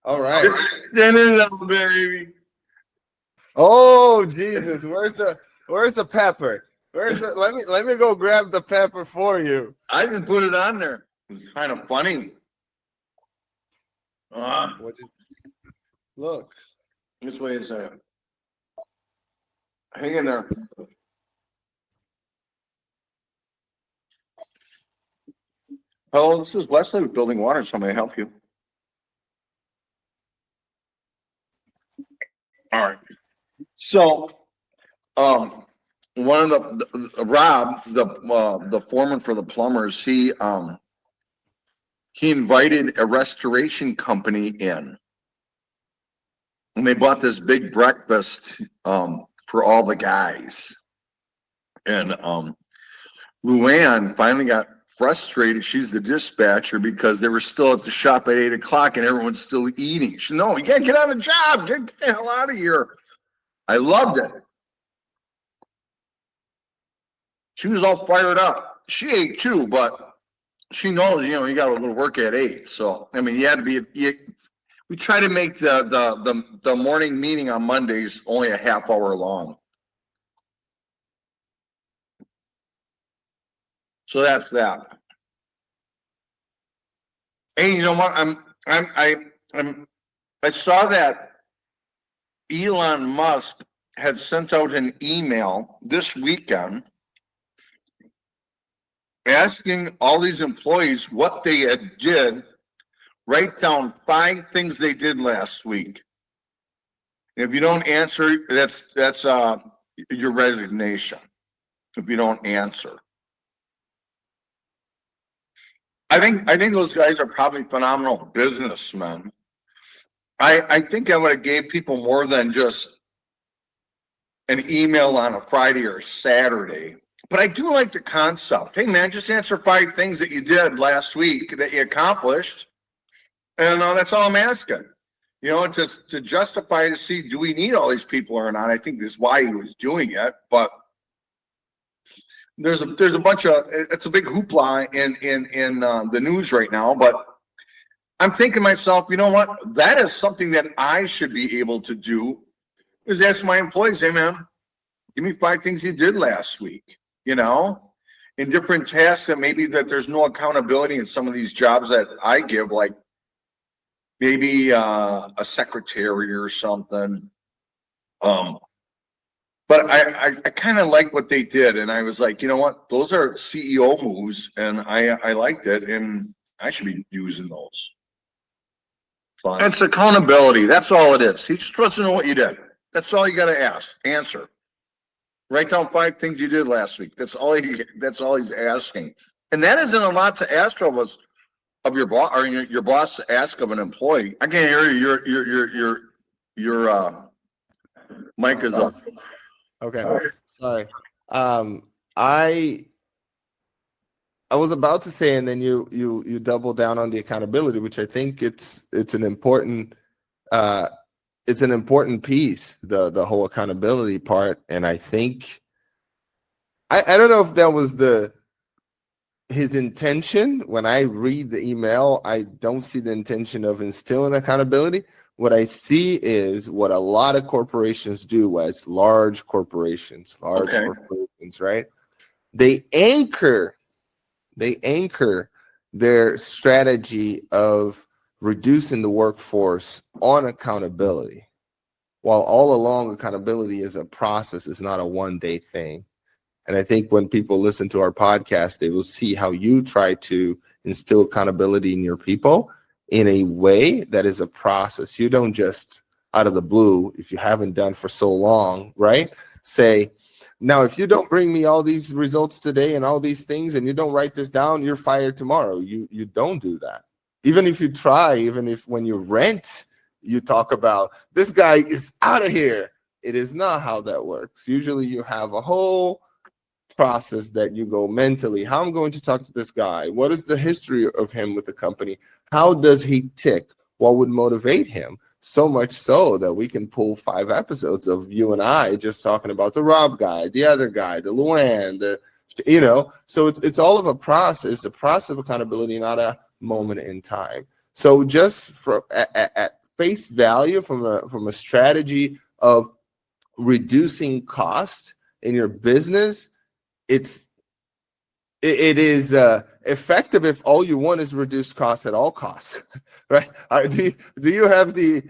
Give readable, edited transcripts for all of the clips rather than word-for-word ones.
All right. Dinner's on, baby. Oh Jesus, where's the pepper? Let me go grab the pepper for you. I just put it on there. It's kind of funny. Look. This way is hang in there. Hello, this is Wesley with Building Water. So may I help you? All right. So, one of Rob, the foreman for the plumbers, he invited a restoration company in, and they bought this big breakfast for all the guys. And Luann finally got frustrated. She's the dispatcher because they were still at the shop at 8 o'clock and everyone's still eating. She said, no, you gotta get on the job. Get the hell out of here. I loved it. She was all fired up. She ate too, but she knows, you got to work at 8. So, I mean, you had to be, we try to make the morning meeting on Mondays only a half hour long. So that's that. Hey, you know what? I saw that Elon Musk had sent out an email this weekend asking all these employees what they had did. Write down 5 things they did last week. If you don't answer, that's your resignation. If you don't answer. I think those guys are probably phenomenal businessmen. I think I would have gave people more than just an email on a Friday or Saturday. But I do like the concept. Hey man, just answer 5 things that you did last week that you accomplished. And that's all I'm asking. To justify, to see, do we need all these people or not? I think this is why he was doing it. But there's a bunch of, it's a big hoopla in the news right now. But I'm thinking to myself, you know what? That is something that I should be able to do, is ask my employees, hey man, give me 5 things you did last week, in different tasks that maybe that there's no accountability in some of these jobs that I give, like maybe a secretary or something. But I kind of like what they did, and I was like, you know what? Those are CEO moves, and I liked it, and I should be using those. It's accountability. That's all it is. He just wants to know what you did. That's all you got to answer. Write down 5 things you did last week. That's all he's asking, and that isn't a lot to ask of us, of your boss, or your boss to ask of an employee. I can't hear you. Your mic is up. Okay, sorry. I was about to say, and then you double down on the accountability, which I think it's an important piece, the whole accountability part. And I think I don't know if that was his intention. When I read the email, I don't see the intention of instilling accountability. What I see is what a lot of corporations do, as large corporations, right? They anchor their strategy of reducing the workforce on accountability, while all along accountability is a process. It's not a one-day thing. And I think when people listen to our podcast, they will see how you try to instill accountability in your people in a way that is a process. You don't just out of the blue, if you haven't done for so long, right? Say, now, if you don't bring me all these results today and all these things, and you don't write this down, you're fired tomorrow. You don't do that. Even if you try, even if when you rent, you talk about this guy is out of here. It is not how that works. Usually you have a whole process that you go mentally. How I'm going to talk to this guy? What is the history of him with the company? How does he tick? What would motivate him? So much so that we can pull 5 episodes of you and I just talking about the Rob guy, the other guy, the Luann, so it's all of a process. It's a process of accountability, not a moment in time. So just for face value, from a strategy of reducing cost in your business, it is effective if all you want is reduce costs at all costs, right? Do you have the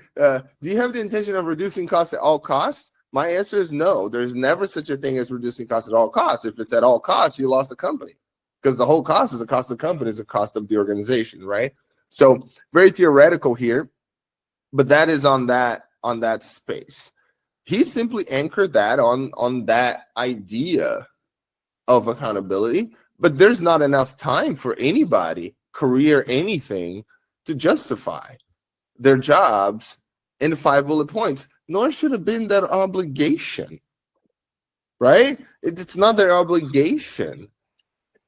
intention of reducing costs at all costs? My answer is no. There's never such a thing as reducing costs at all costs. If it's at all costs, you lost the company, because the whole cost is the cost of the company, is the cost of the organization, right? So very theoretical here, but that is on that space. He simply anchored that on that idea of accountability, but there's not enough time for anybody, career, anything, to justify their jobs in 5 bullet points, nor should have been their obligation, right? It's not their obligation.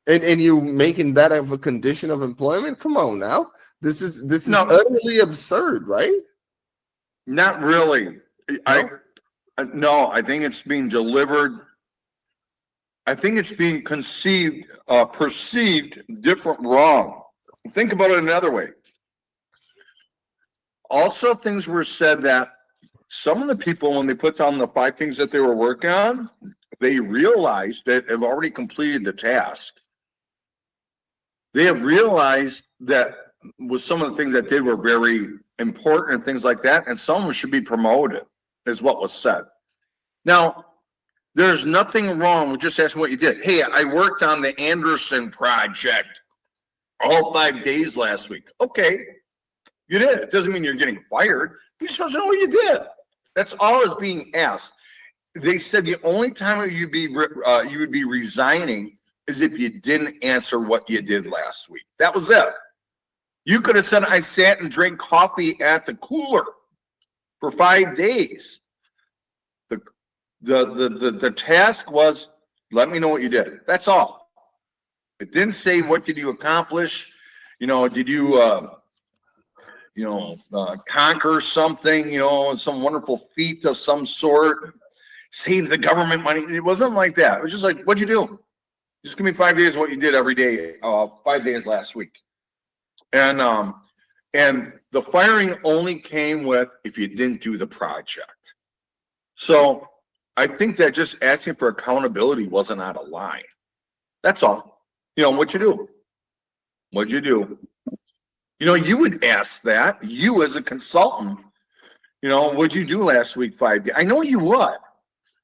And you making that of a condition of employment? Come on now. This is utterly absurd, right? Not really. No, I think it's being delivered. I think it's being perceived different, wrong. Think about it another way. Also, things were said that some of the people, when they put down the 5 things that they were working on, they realized that they've already completed the task. They have realized that with some of the things that they were very important and things like that, and some of them should be promoted, is what was said. Now, there's nothing wrong with just asking what you did. Hey, I worked on the Anderson project all 5 days last week. Okay, you did. It doesn't mean you're getting fired. You're supposed to know what you did. That's all is being asked. They said the only time you would be resigning is if you didn't answer what you did last week. That was it. You could have said, I sat and drank coffee at the cooler for 5 days. The task was, let me know what you did. That's all. It didn't say, what did you accomplish? Did you conquer something, some wonderful feat of some sort, save the government money. It wasn't like that. It was just like, what'd you do? Just give me 5 days of what you did every day, 5 days last week. And the firing only came with if you didn't do the project. So I think that just asking for accountability wasn't out of line. That's all. What'd you do? What'd you do? You would ask that, you as a consultant, what'd you do last week, 5 days? I know you would.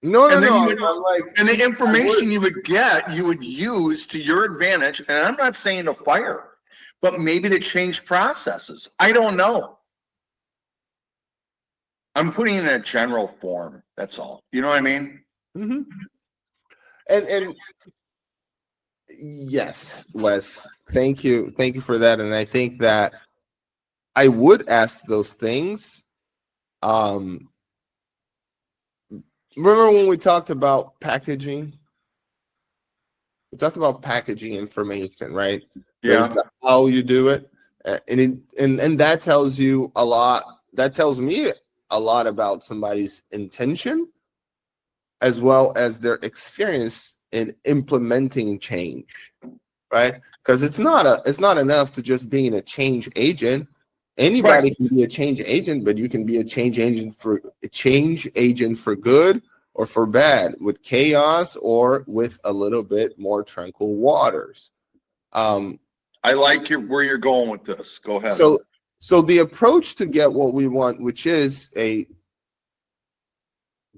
No. And the information you would get, you would use to your advantage. And I'm not saying to fire, but maybe to change processes. I don't know. I'm putting it in a general form. That's all. You know what I mean? Mm-hmm. And yes, Wes, thank you for that. And I think that I would ask those things. Remember when we talked about packaging? We talked about packaging information, right? Yeah. There's how you do it, and that tells you a lot. That tells me a lot about somebody's intention, as well as their experience in implementing change, right? Because it's not enough to just being a change agent. Anybody can be a change agent, but you can be a change agent for good or for bad, with chaos or with a little bit more tranquil waters. I like where you're going with this. Go ahead. So the approach to get what we want, which is a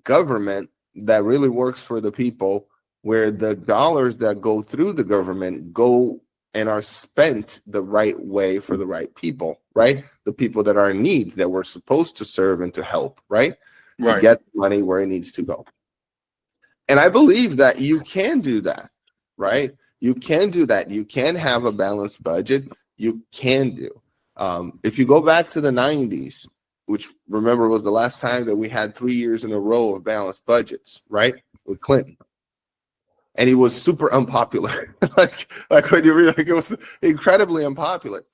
government that really works for the people, where the dollars that go through the government go and are spent the right way for the right people, right? The people that are in need, that we're supposed to serve and to help, right? To get money where it needs to go. And I believe that you can do that, right? You can do that. You can have a balanced budget. You can do. If you go back to the 90s, which remember was the last time that we had 3 years in a row of balanced budgets, right? With Clinton. And he was super unpopular. like when you read, it was incredibly unpopular.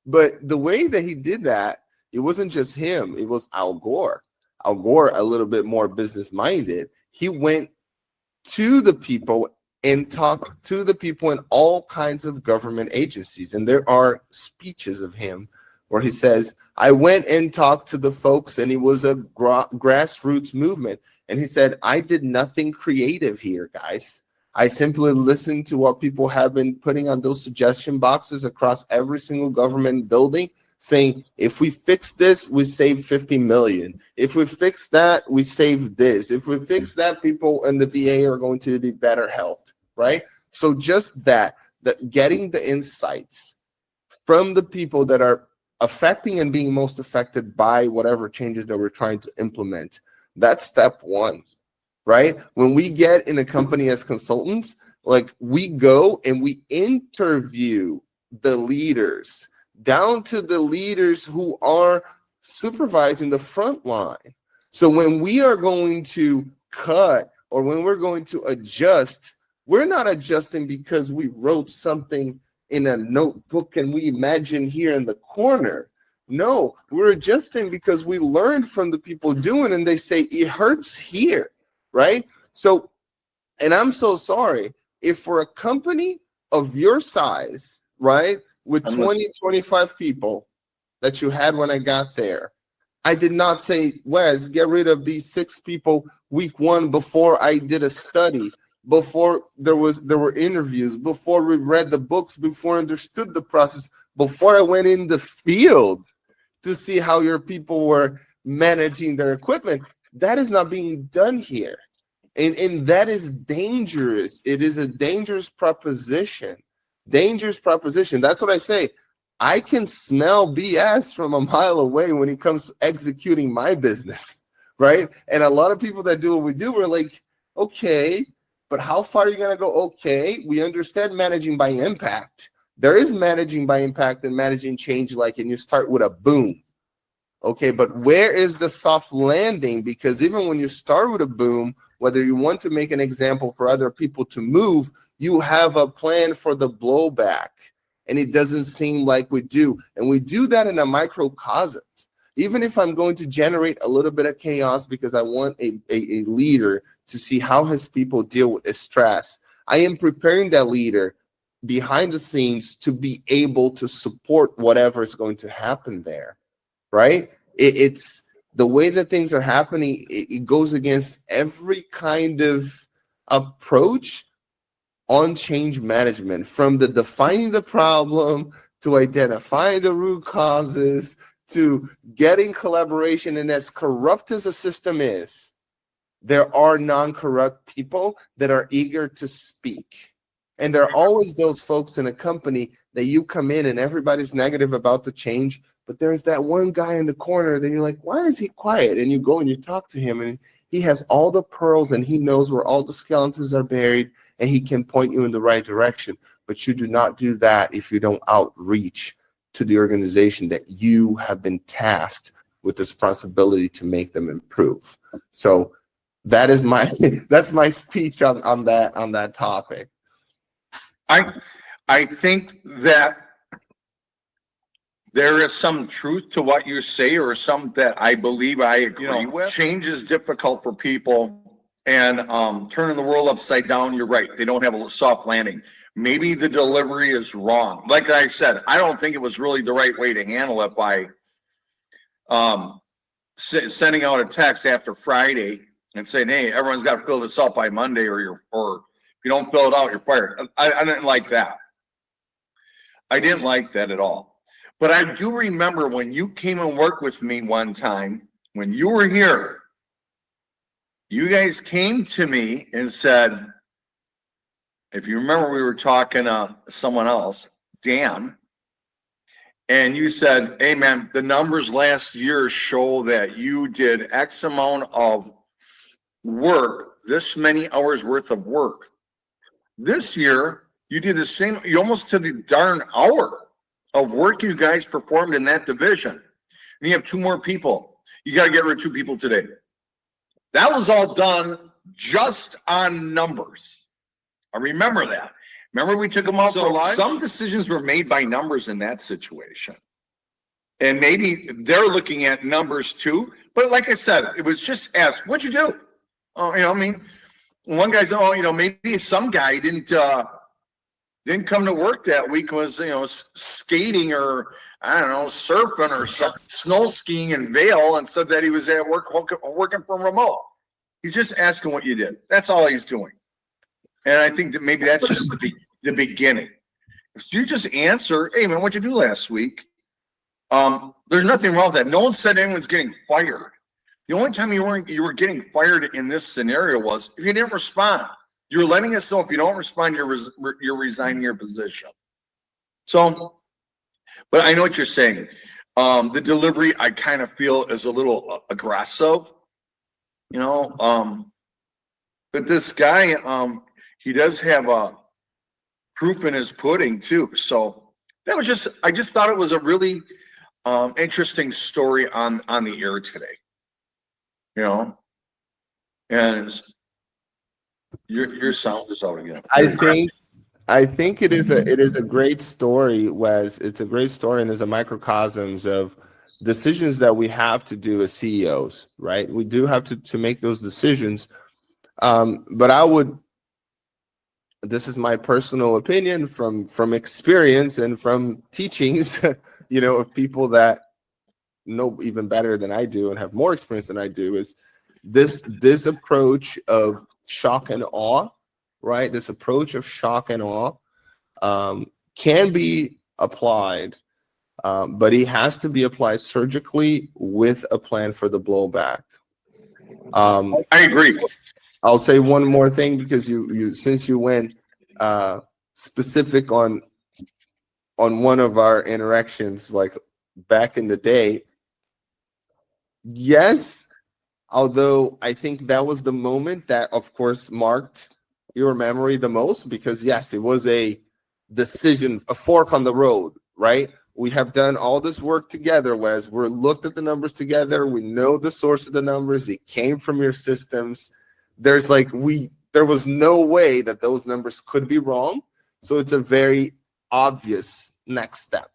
But the way that he did that, it wasn't just him. It was Al Gore. Al Gore, a little bit more business-minded. He went to the people and talked to the people in all kinds of government agencies. And there are speeches of him where he says, I went and talked to the folks, and it was a grassroots movement. And he said, I did nothing creative here, guys. I simply listened to what people have been putting on those suggestion boxes across every single government building, saying, if we fix this, we save 50 million. If we fix that, we save this. If we fix that, people in the VA are going to be better helped, right? So just that getting the insights from the people that are affecting and being most affected by whatever changes that we're trying to implement, that's step one, right? When we get in a company as consultants, like we go and we interview the leaders, down to the leaders who are supervising the front line. So when we are going to cut or when we're going to adjust, we're not adjusting because we wrote something in a notebook and we imagine here in the corner. No, we're adjusting because we learned from the people doing, and they say it hurts here, right? So, and I'm so sorry if for a company of your size, right, with 20, 25 people that you had when I got there, I did not say, Wes, get rid of these 6 people week 1 before I did a study, before there were interviews, before we read the books, before I understood the process, before I went in the field to see how your people were managing their equipment. That is not being done here. And that is dangerous. It is a dangerous proposition. Dangerous proposition. That's what I say. I can smell BS from a mile away when it comes to executing my business, right? And a lot of people that do what we do, we're like, okay, but how far are you going to go? Okay, we understand managing by impact. There is managing by impact and managing change, like, and you start with a boom. Okay, but where is the soft landing? Because even when you start with a boom, whether you want to make an example for other people to move, you have a plan for the blowback. And it doesn't seem like we do. And we do that in a microcosm. Even if I'm going to generate a little bit of chaos because I want a leader to see how his people deal with stress, I am preparing that leader behind the scenes to be able to support whatever is going to happen there, right? It's the way that things are happening. It goes against every kind of approach on change management, from the defining the problem to identifying the root causes to getting collaboration. And as corrupt as the system is, there are non-corrupt people that are eager to speak. And there are always those folks in a company that you come in and everybody's negative about the change, but there's that one guy in the corner that you're like, why is he quiet? And you go and you talk to him, and he has all the pearls and he knows where all the skeletons are buried, and he can point you in the right direction. But you do not do that if you don't outreach to the organization that you have been tasked with this responsibility to make them improve. So that is that's my speech on that topic. I think that there is some truth to what you say, or some that I believe I agree with. Change is difficult for people, and turning the world upside down, you're right. They don't have a soft landing. Maybe the delivery is wrong. Like I said, I don't think it was really the right way to handle it by sending out a text after Friday and saying, hey, everyone's got to fill this out by Monday, or if you don't fill it out, you're fired. I didn't like that. I didn't like that at all. But I do remember when you came and worked with me one time, when you were here, you guys came to me and said, if you remember, we were talking to someone else, Dan, and you said, hey man, the numbers last year show that you did X amount of work, this many hours worth of work. This year, you did the same, you almost to the darn hour of work you guys performed in that division. And you have 2 more people. You got to get rid of 2 people today. That was all done just on numbers. I remember that. Remember we took them out for lunch? Some decisions were made by numbers in that situation. And maybe they're looking at numbers too. But like I said, it was just asked, what'd you do? I mean, one guy said, maybe some guy didn't didn't come to work that week, was, skating or, I don't know, surfing or snow skiing in Vail, and said that he was at work working from remote. He's just asking what you did. That's all he's doing. And I think that maybe that's just the beginning. If you just answer, hey man, what'd you do last week? There's nothing wrong with that. No one said anyone's getting fired. The only time you were getting fired in this scenario was if you didn't respond. You're letting us know if you don't respond, you're resigning your position. So, but I know what you're saying. The delivery, I kind of feel, is a little aggressive, but this guy, he does have a proof in his pudding too. So that was I just thought it was a really interesting story on the air today, and your sound is out again. I think it is a great story, Wes. It's a great story, and it's a microcosms of decisions that we have to do as CEOs, right? We do have to make those decisions. But this is my personal opinion from experience and from teachings, of people that know even better than I do and have more experience than I do, is this approach of shock and awe, right? This approach of shock and awe can be applied, but it has to be applied surgically with a plan for the blowback. I agree. I'll say one more thing, because since you went specific on one of our interactions, like back in the day. Yes, although I think that was the moment that, of course, marked your memory the most, because yes, it was a decision, a fork on the road, right? We have done all this work together, Wes. We're looked at the numbers together. We know the source of the numbers. It came from your systems. There was no way that those numbers could be wrong. So it's a very obvious next step.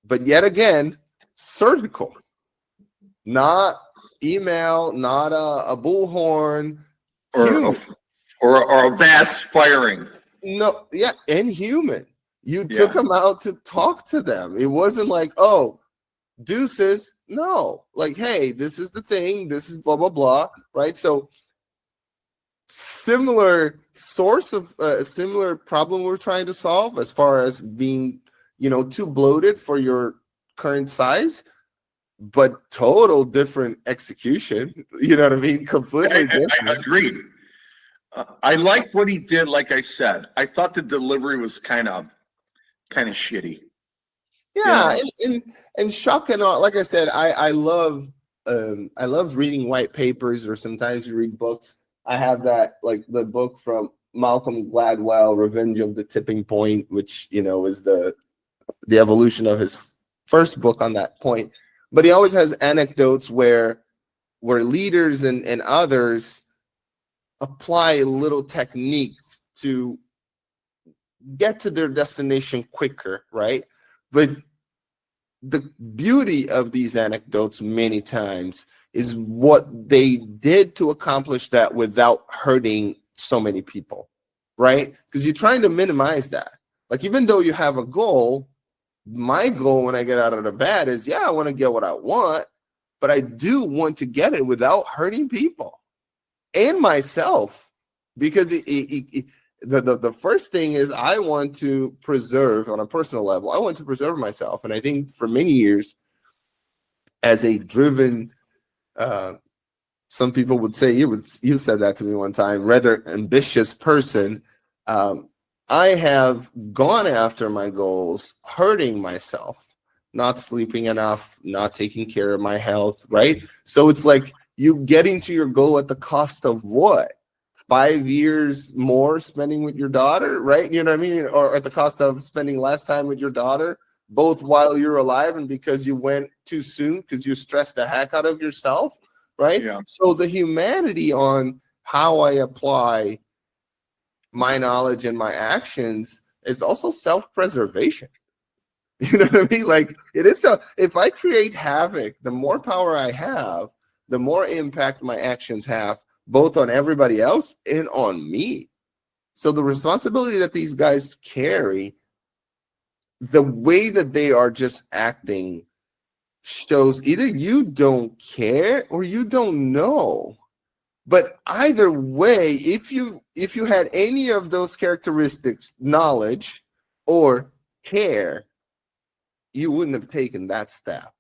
But yet again, surgical, not email, not a bullhorn, or a vast firing. No, yeah, and human. You took them out to talk to them. It wasn't like, oh, deuces. No, like, hey, this is the thing. This is blah, blah, blah, right? So similar source of similar problem we're trying to solve as far as being, too bloated for your current size, but total different execution. You know what I mean? Completely different. I agree. I like what he did. Like I said, I thought the delivery was kind of shitty. Yeah, and shock and awe. Like I said, I love reading white papers, or sometimes you read books. I have that, like the book from Malcolm Gladwell, Revenge of the Tipping Point, which is the evolution of his first book on that point. But he always has anecdotes where leaders and others apply little techniques to get to their destination quicker, right? But the beauty of these anecdotes many times is what they did to accomplish that without hurting so many people, right? Because you're trying to minimize that. Like, even though you have a goal, my goal when I get out of the bed is, I want to get what I want, but I do want to get it without hurting people and myself, because the first thing is I want to preserve, on a personal level, I want to preserve myself. And I think for many years, as a driven, some people would say, you said that to me one time, rather ambitious person, I have gone after my goals, hurting myself, not sleeping enough, not taking care of my health, right? So it's like you getting to your goal at the cost of what? 5 years more spending with your daughter, right? You know what I mean? Or at the cost of spending less time with your daughter, both while you're alive and because you went too soon, because you stressed the heck out of yourself, right? Yeah. So the humanity on how I apply my knowledge and my actions is also self-preservation. You know what I mean? Like, it is. So if I create havoc, the more power I have, the more impact my actions have, both on everybody else and on me. So the responsibility that these guys carry, the way that they are just acting shows either you don't care or you don't know. But either way, if you had any of those characteristics, knowledge or care, you wouldn't have taken that step.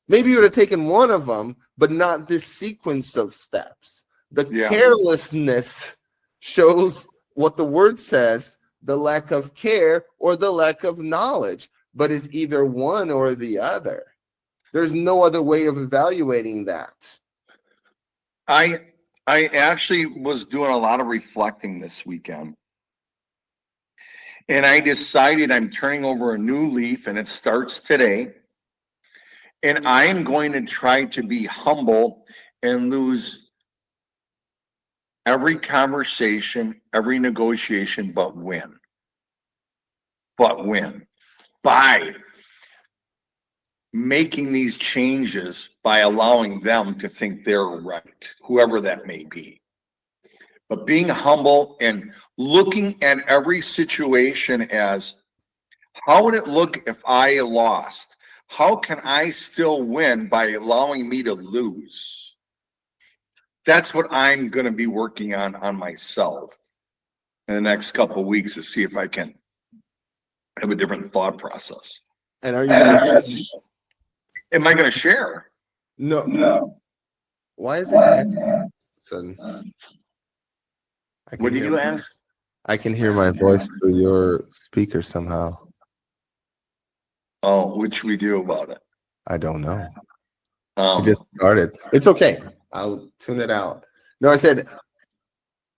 Maybe you would have taken one of them, but not this sequence of steps. The carelessness shows what the word says, the lack of care or the lack of knowledge, but it's either one or the other. There's no other way of evaluating that. I actually was doing a lot of reflecting this weekend. And I decided I'm turning over a new leaf, and it starts today. And I'm going to try to be humble and lose every conversation, every negotiation, but win. By making these changes, by allowing them to think they're right, whoever that may be. But being humble and looking at every situation as, how would it look if I lost? How can I still win by allowing me to lose? That's what I'm going to be working on myself in the next couple of weeks, to see if I can have a different thought process. And are you going to am I going to share? No. Why is it sudden? What did you ask? I can hear my voice through your speaker somehow. Oh, what should we do about it? I don't know. It just started. It's okay. I'll tune it out. No, I said,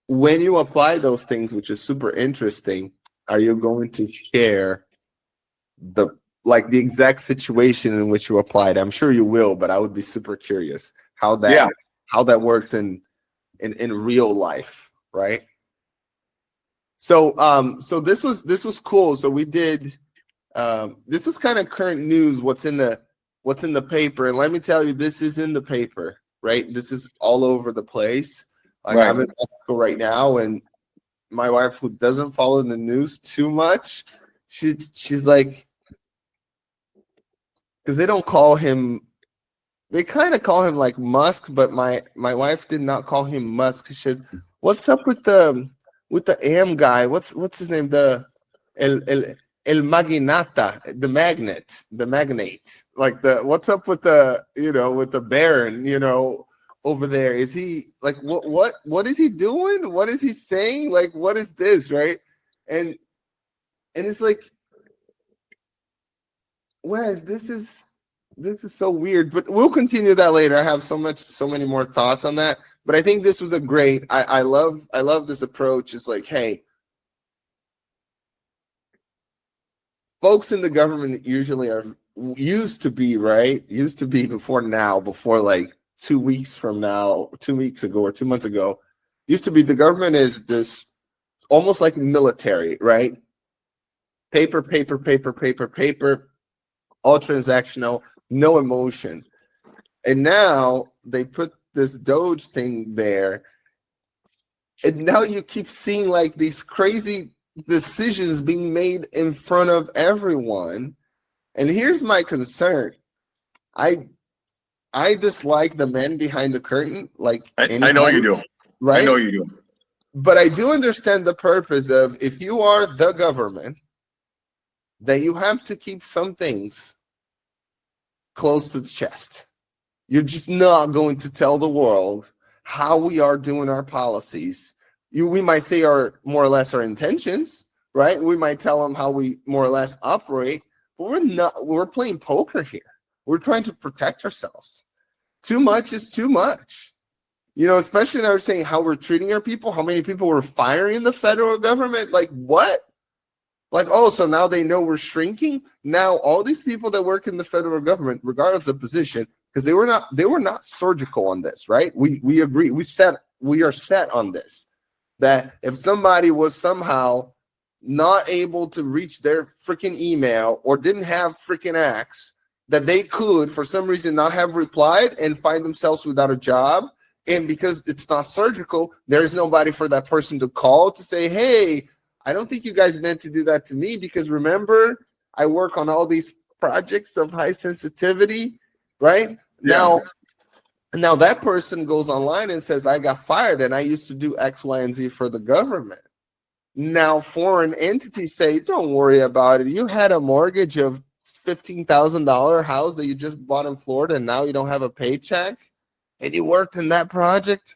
when you apply those things, which is super interesting, are you going to share the exact situation in which you applied? I'm sure you will, but I would be super curious how that works in real life, right? So this was cool. So we did this was kind of current news, what's in the paper. And let me tell you, this is in the paper, right? This is all over the place. Like, right. I'm in Mexico right now, and my wife, who doesn't follow the news too much, she's like, because they don't call him, they kind of call him like Musk, but my wife did not call him Musk. She said, "What's up with the AM guy? What's his name? The El Magnata, the magnate. Like what's up with with the Baron, over there? Is he like what is he doing? What is he saying? Like, what is this, right?" And it's like, Wes, this is so weird, but we'll continue that later. I have so many more thoughts on that. But I think this was a great. I love this approach. It's like, hey, folks in the government usually used to be before now, before like 2 weeks from now, 2 weeks ago or 2 months ago, used to be the government is this almost like military, right? Paper, all transactional, no emotion. And now they put this Doge thing there. And now you keep seeing like these crazy decisions being made in front of everyone. And here's my concern. I dislike the men behind the curtain. Like, I know you do. Right? I know you do. But I do understand the purpose of, if you are the government, that you have to keep some things close to the chest. You're just not going to tell the world how we are doing our policies. We might say our more or less our intentions, right? We might tell them how we more or less operate, but we're playing poker here. We're trying to protect ourselves. Too much is too much. Especially now we're saying how we're treating our people, how many people we're firing in the federal government. Like, what? Like, oh, so now they know we're shrinking. Now all these people that work in the federal government, regardless of position, because they were not surgical on this, right? We agree. We are set on this, that if somebody was somehow not able to reach their freaking email or didn't have freaking acts, that they could for some reason not have replied and find themselves without a job And because it's not surgical, there's nobody for that person to call to say, hey, I don't think you guys meant to do that to me, because remember, I work on all these projects of high sensitivity, right? Yeah. Now that person goes online and says, I got fired and I used to do X, Y, and Z for the government. Now foreign entities say, don't worry about it. You had a mortgage of $15,000 house that you just bought in Florida and now you don't have a paycheck and you worked in that project.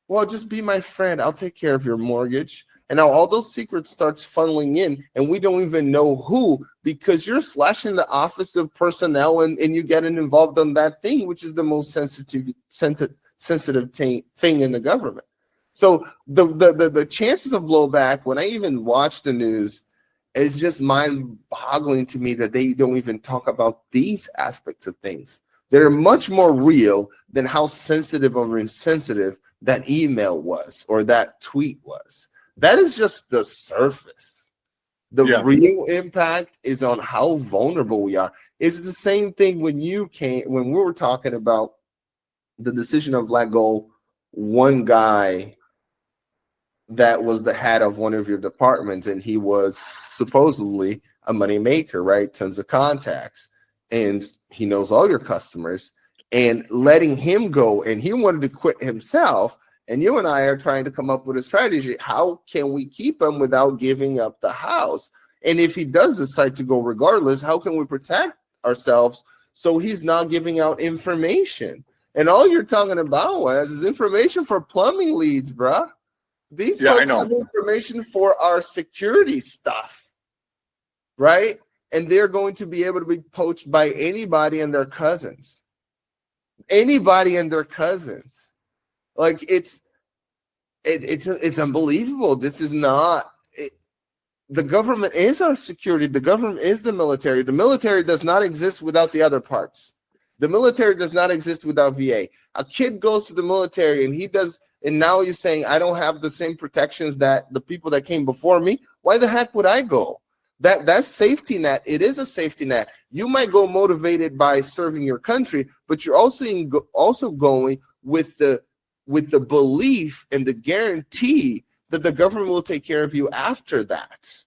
Well, just be my friend. I'll take care of your mortgage. And now all those secrets starts funneling in, and we don't even know who, because you're slashing the office of personnel and you getting involved on that thing, which is the most sensitive thing in the government. So the chances of blowback, when I even watch the news, is just mind-boggling to me that they don't even talk about these aspects of things. They're much more real than how sensitive or insensitive that email was or that tweet was. That is just the surface. The real impact is on how vulnerable we are. It's the same thing when we were talking about the decision of let go one guy that was the head of one of your departments, and he was supposedly a money maker, right? Tons of contacts, and he knows all your customers, and letting him go, and he wanted to quit himself. And you and I are trying to come up with a strategy. How can we keep him without giving up the house? And if he does decide to go regardless, how can we protect ourselves so he's not giving out information? And all you're talking about is information for plumbing leads, bruh. These folks have information for our security stuff, right? And they're going to be able to be poached by anybody and their cousins. Anybody and their cousins. Like it's unbelievable. This is not the government is our security. The government is the military. The military does not exist without the other parts. The military does not exist without VA. A kid goes to the military and now you're saying I don't have the same protections that the people that came before me. Why the heck would I go? That safety net, it is a safety net. You might go motivated by serving your country, but you're also going with the belief and the guarantee that the government will take care of you after that.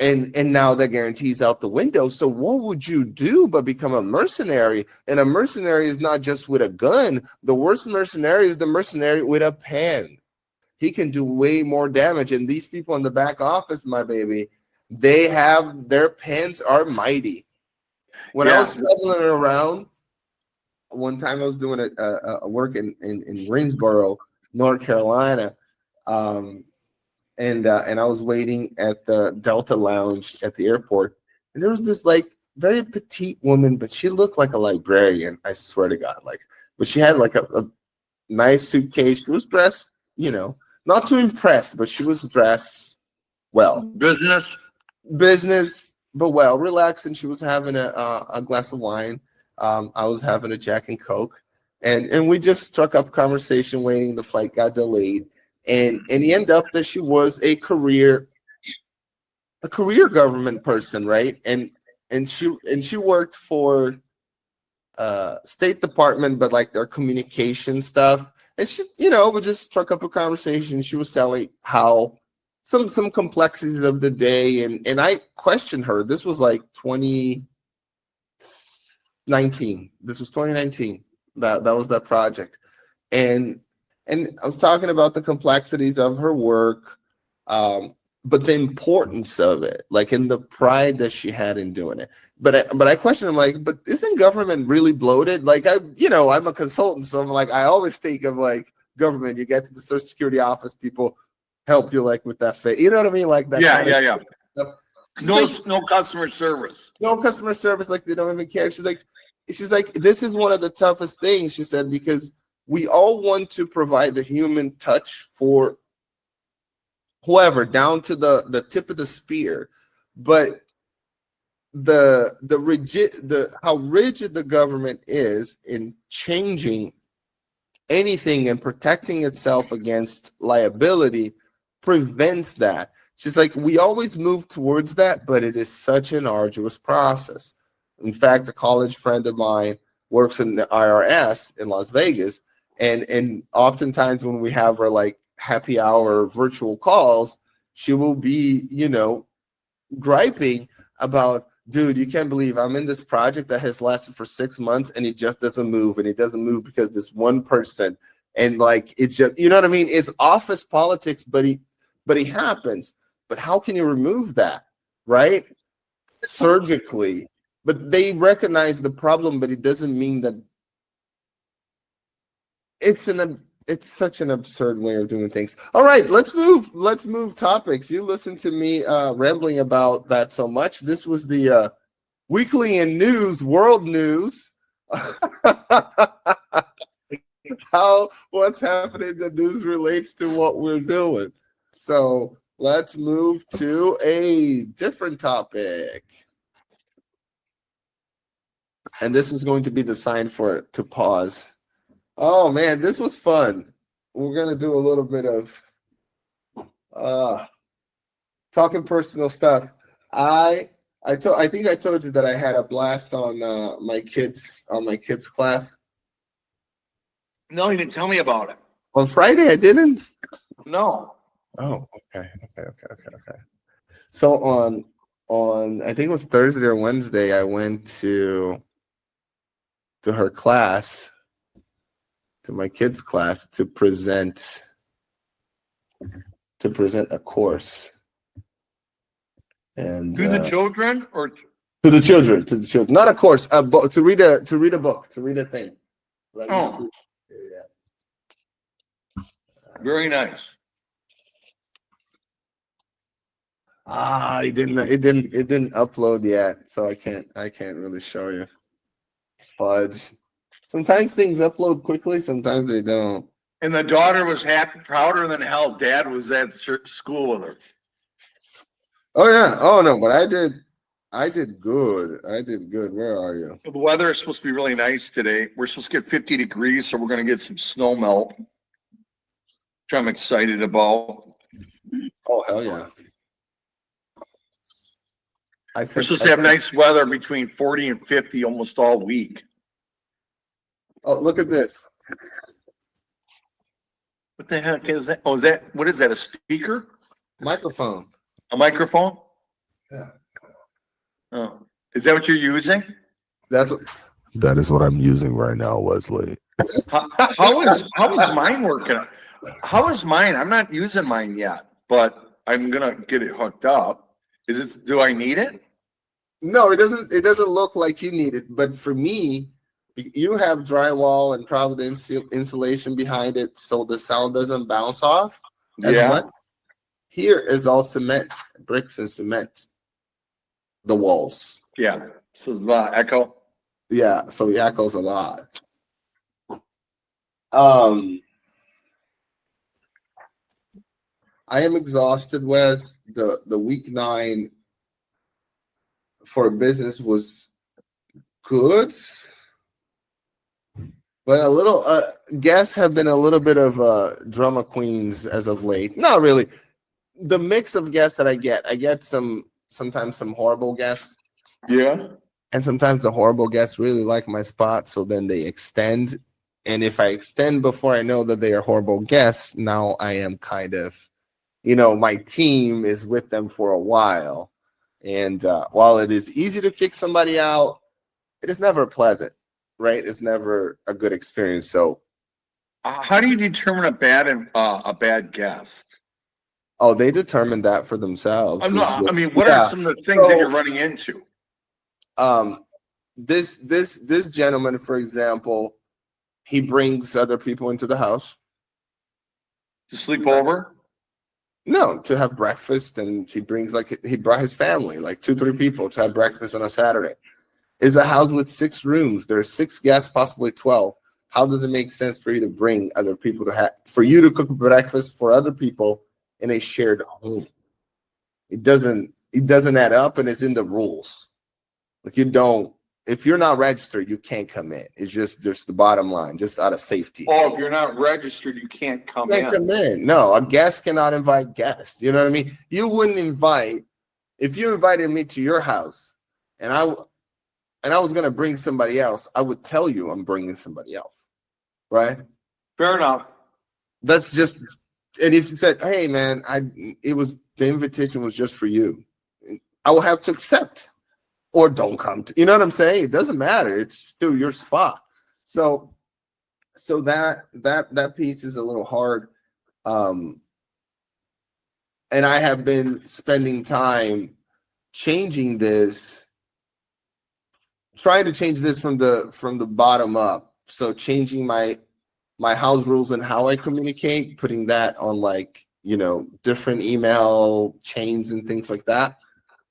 And now that guarantee is out the window. So what would you do but become a mercenary? And a mercenary is not just with a gun. The worst mercenary is the mercenary with a pen. He can do way more damage. And these people in the back office, my baby, their pens are mighty. When I was traveling around, one time I was doing a work in Greensboro, North Carolina, and I was waiting at the Delta Lounge at the airport, and there was this like very petite woman, but she looked like a librarian. I swear to God, but she had like a nice suitcase. She was dressed, not to impress, but she was dressed well. Business, but well, relaxed, and she was having a glass of wine. I was having a Jack and Coke, and we just struck up conversation waiting. The flight got delayed, and he ended up that she was a career government person, right? And she worked for State Department, but like their communication stuff. And she, we just struck up a conversation. She was telling how some complexities of the day, and I questioned her. This was like 2019. This was 2019. That was that project, and I was talking about the complexities of her work, but the importance of it, like in the pride that she had in doing it. But I questioned him, like, but isn't government really bloated? Like I'm a consultant, so I'm like, I always think of like government. You get to the Social Security office, people help you like with that fit. You know what I mean? Like that. Yeah. No customer service. No customer service. Like they don't even care. She's like, this is one of the toughest things, she said, because we all want to provide the human touch for whoever, down to the tip of the spear, but how rigid the government is in changing anything and protecting itself against liability prevents that. She's like, we always move towards that, but it is such an arduous process. In fact, a college friend of mine works in the IRS in Las Vegas, And oftentimes when we have our like happy hour virtual calls, she will be, griping about, dude, you can't believe I'm in this project that has lasted for 6 months and it just doesn't move. And it doesn't move because this one person, and like, it's just, you know what I mean? It's office politics, but it happens. But how can you remove that? Right? Surgically. But they recognize the problem, but it doesn't mean that it's such an absurd way of doing things. All right, let's move topics. You listen to me rambling about that so much. This was the weekly in news, world news. How what's happening in the news relates to what we're doing. So let's move to a different topic. And this was going to be the sign for it to pause. Oh man, this was fun. We're gonna do a little bit of talking personal stuff. I think I told you that I had a blast on my kids class. No, you didn't tell me about it. On Friday I didn't? No. Oh, okay. So on I think it was Thursday or Wednesday, I went to her class, to my kids' class, to present a course. And To the children or to the children, not a course, a book, to read a book, to read a thing. Oh. Very nice. It didn't upload yet, so I can't really show you. Fudge. Sometimes things upload quickly, sometimes they don't. And the daughter was prouder than hell. Dad was at school with her. Oh yeah. Oh no, but I did good. Where are you? The weather is supposed to be really nice today. We're supposed to get 50 degrees, so we're going to get some snow melt, which I'm excited about. Oh hell yeah. We're supposed to have nice weather between 40 and 50 almost all week. Oh, look at this. What the heck is that? Oh, what is that, a speaker? Microphone. A microphone? Yeah. Oh, is that what you're using? That is what I'm using right now, Wesley. How is mine working? How is mine? I'm not using mine yet, but I'm gonna get it hooked up. Do I need it? No, it doesn't look like you need it, but for me, you have drywall and probably insulation behind it, so the sound doesn't bounce off. Yeah. Here is all cement, bricks and cement. The walls. Yeah. So there's a lot of echo. Yeah, so it echoes a lot. I am exhausted, Wes. The week 9 for business was good. But a little guests have been a little bit of drama queens as of late. Not really. The mix of guests that I get sometimes some horrible guests. Yeah. And sometimes the horrible guests really like my spot, so then they extend. And if I extend before I know that they are horrible guests, now I am kind of, my team is with them for a while. And while it is easy to kick somebody out, it is never pleasant. Right? It's never a good experience. So how do you determine a bad guest? Oh, they determine that for themselves. What are some of the things that you're running into? This gentleman, for example, he brings other people into the house to sleep over. No, to have breakfast, and he brought his family, like 2-3 people, to have breakfast on a Saturday. Is a house with 6 rooms. There are 6 guests, possibly 12. How does it make sense for you to bring other people for you to cook breakfast for other people in a shared home? It doesn't add up, and it's in the rules. Like if you're not registered, you can't come in. It's just the bottom line, just out of safety. Oh, if you're not registered, you can't come in. No, a guest cannot invite guests. You know what I mean? You wouldn't if you invited me to your house, and I was going to bring somebody else, I would tell you I'm bringing somebody else, right? Fair enough. That's just, and if you said, hey man, the invitation was just for you, I will have to accept or don't come to, you know what I'm saying? It doesn't matter. It's still your spot. So that piece is a little hard. And I have been spending time changing this, trying to change this from the bottom up. So changing my house rules and how I communicate, putting that on like, different email chains and things like that.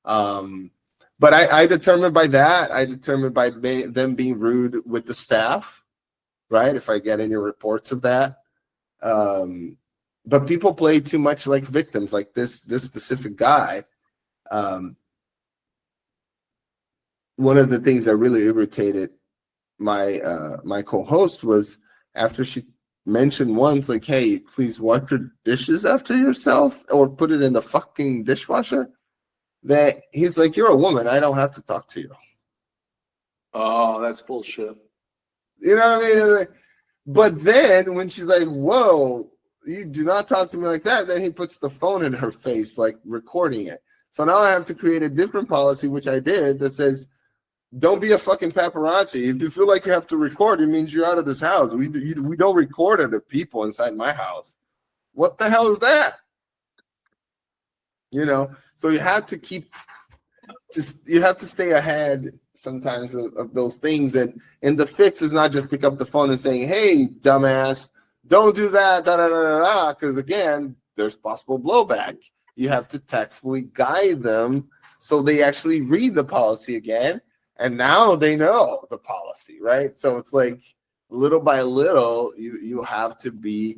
But I determined by that, them being rude with the staff, right? If I get any reports of that. But people play too much like victims, like this specific guy. One of the things that really irritated my co-host was after she mentioned once, like, hey, please wash your dishes after yourself or put it in the fucking dishwasher, that he's like, you're a woman, I don't have to talk to you. Oh, that's bullshit. You know what I mean? Like, but then when she's like, whoa, you do not talk to me like that, then he puts the phone in her face, like recording it. So now I have to create a different policy, which I did, that says, don't be a fucking paparazzi. If you feel like you have to record, it means you're out of this house. We don't record other people inside my house. What the hell is that? So you have to you have to stay ahead sometimes of those things. And the fix is not just pick up the phone and saying, hey, dumbass, don't do that, because again, there's possible blowback. You have to tactfully guide them so they actually read the policy again. And now they know the policy, right? So it's like little by little, you have to be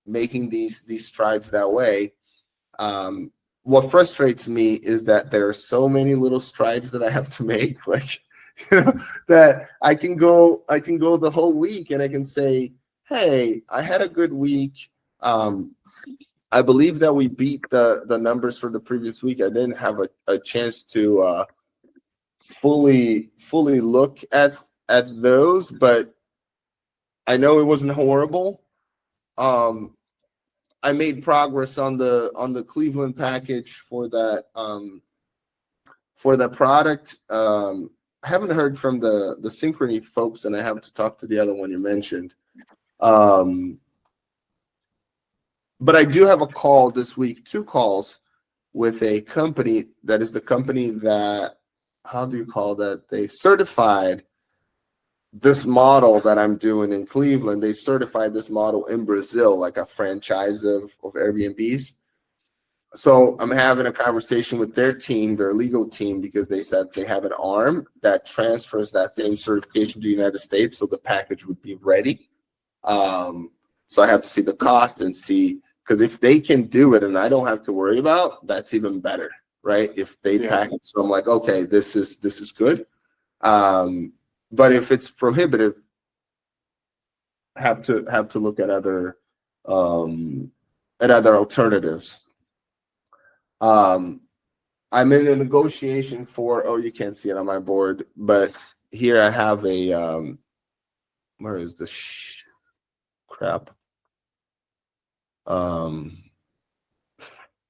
making these strides that way. What frustrates me is that there are so many little strides that I have to make, like, that I can go the whole week and I can say, hey, I had a good week. I believe that we beat the numbers for the previous week. I didn't have a chance to fully look at those, but I know it wasn't horrible. I made progress on the Cleveland package for that product. I haven't heard from the Synchrony folks, and I have to talk to the other one you mentioned. But I do have a call this week, 2 calls with a company that is the company that, how do you call that? They certified this model that I'm doing in Cleveland. They certified this model in Brazil, like a franchise of Airbnbs. So I'm having a conversation with their team, their legal team, because they said they have an arm that transfers that same certification to the United States, so the package would be ready. So I have to see the cost and see, because if they can do it and I don't have to worry about, that's even better, right? If they package, so I'm like, okay, this is good. But if it's prohibitive, have to look at other alternatives. I'm in a negotiation for, you can't see it on my board, but here I have a where is the crap?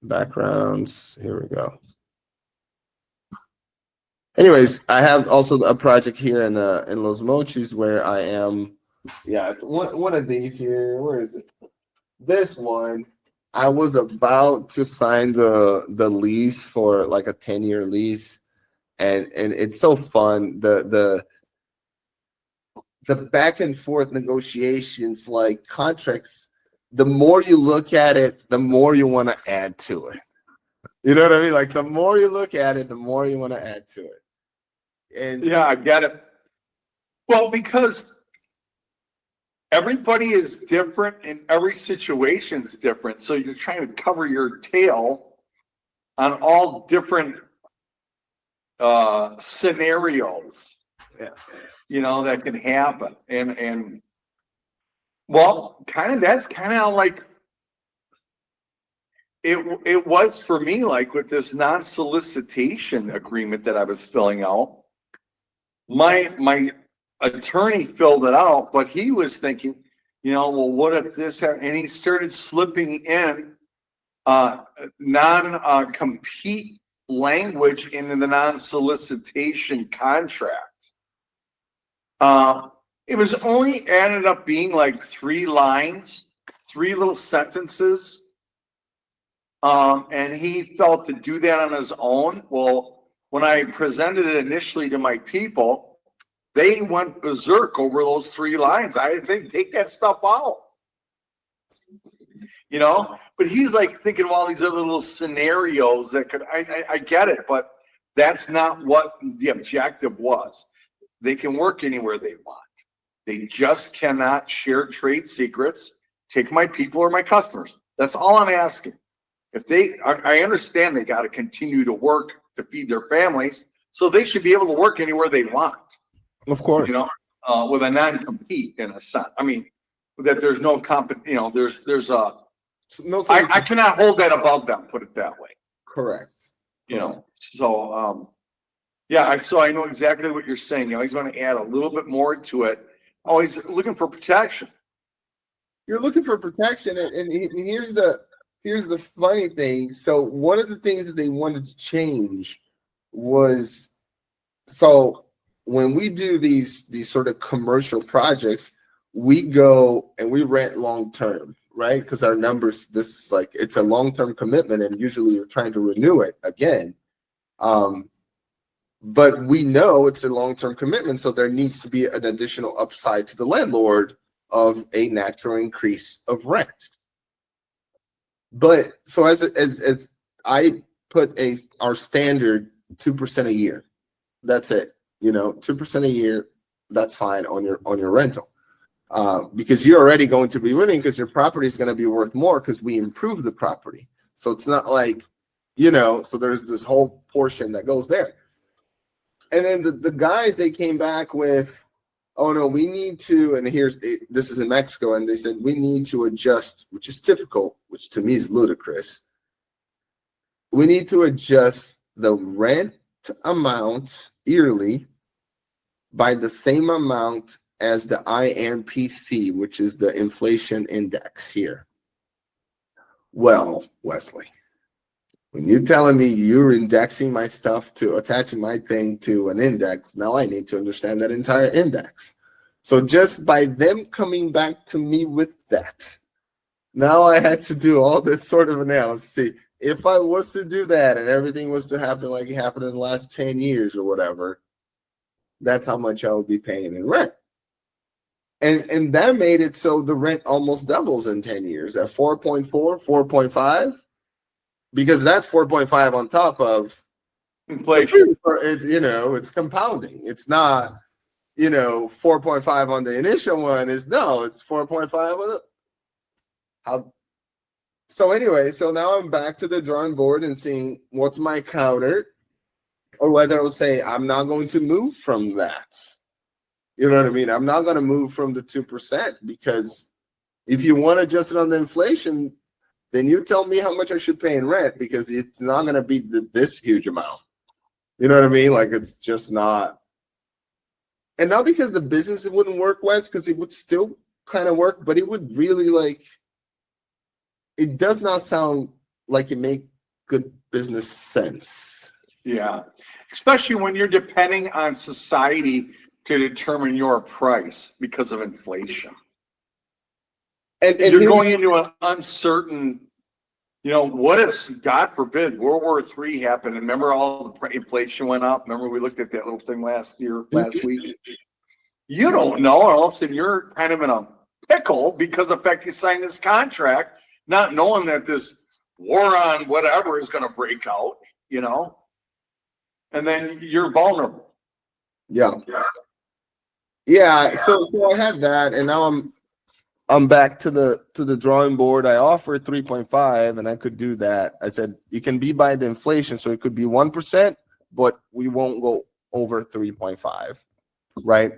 Backgrounds, here we go. Anyways, I have also a project here in Los Mochis where I am, one of these here. Where is it? This one, I was about to sign the lease for like a 10-year lease, and it's so fun. The back and forth negotiations, like contracts, the more you look at it, the more you want to add to it. You know what I mean? Like the more you look at it, the more you want to add to it. And yeah, I get it. Well, because everybody is different and every situation is different. So you're trying to cover your tail on all different scenarios, that can happen. And well, that's kind of like it was for me, like with this non-solicitation agreement that I was filling out. My attorney filled it out, but he was thinking, well, what if this happened? And he started slipping in non-compete language into the non-solicitation contract. It was only ended up being like 3 lines, 3 little sentences. And he felt to do that on his own. Well, when I presented it initially to my people, they went berserk over those 3 lines. I think take that stuff out. But he's like thinking of all these other little scenarios that could, I get it, but that's not what the objective was. They can work anywhere they want. They just cannot share trade secrets, take my people or my customers. That's all I'm asking. I understand they got to continue to work to feed their families, so they should be able to work anywhere they want. Of course. With a non-compete in a sense. I mean, that there's no there's a, I cannot hold that above them, put it that way. Correct. So I know exactly what you're saying. You always want to add a little bit more to it. Always looking for protection. You're looking for protection, and here's the funny thing. So one of the things that they wanted to change was, so when we do these sort of commercial projects, we go and we rent long term, right? Because our numbers, this is like, it's a long term commitment, and usually you're trying to renew it again. But we know it's a long term commitment, so there needs to be an additional upside to the landlord of a natural increase of rent. But so as I put our standard 2% a year, that's it. 2% a year, that's fine on your rental, because you're already going to be winning because your property is going to be worth more because we improve the property. So it's not like, so there's this whole portion that goes there. And then the guys, they came back with, oh no, we need to, and this is in Mexico, and they said we need to adjust, which is typical, which to me is ludicrous. We need to adjust the rent amount yearly by the same amount as the INPC, which is the inflation index here. Well, Wesley, when you're telling me you're indexing my stuff attaching my thing to an index, now I need to understand that entire index. So just by them coming back to me with that, now I had to do all this sort of analysis. See, if I was to do that and everything was to happen like it happened in the last 10 years or whatever, that's how much I would be paying in rent. And that made it so the rent almost doubles in 10 years at 4.4, 4.5. Because that's 4.5 on top of inflation. It's compounding. It's not, 4.5 on the initial one it's 4.5 on how. So anyway, so now I'm back to the drawing board and seeing what's my counter, or whether I'll say I'm not going to move from that. You know what I mean? I'm not going to move from the 2% because if you want to adjust it on the inflation, then you tell me how much I should pay in rent, because it's not going to be this huge amount. You know what I mean? Like, it's just not. And not because the business wouldn't work, Wes, because it would still kind of work, but it would really it does not sound like it make good business sense. Yeah. Especially when you're depending on society to determine your price because of inflation. And you're going into an uncertain, what if, God forbid, World War III happened, and remember all the inflation went up? Remember we looked at that little thing last week? You don't know, and all of a sudden you're kind of in a pickle because of the fact you signed this contract, not knowing that this war on whatever is going to break out, and then you're vulnerable. Yeah. So I had that, and now I'm back to the drawing board. I offered 3.5, and I could do that. I said you can be by the inflation, so it could be 1%, but we won't go over 3.5, right?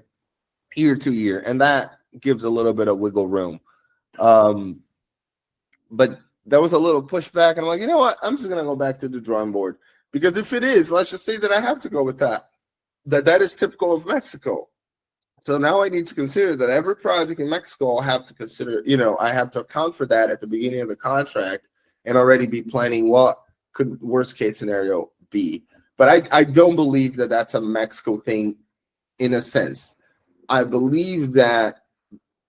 Year to year, and that gives a little bit of wiggle room. But there was a little pushback, and I'm like, you know what? I'm just gonna go back to the drawing board, because if it is, let's just say that I have to go with that is typical of Mexico. So now I need to consider that every project in Mexico, I'll have to consider, I have to account for that at the beginning of the contract and already be planning what could worst case scenario be. But I don't believe that that's a Mexico thing in a sense. I believe that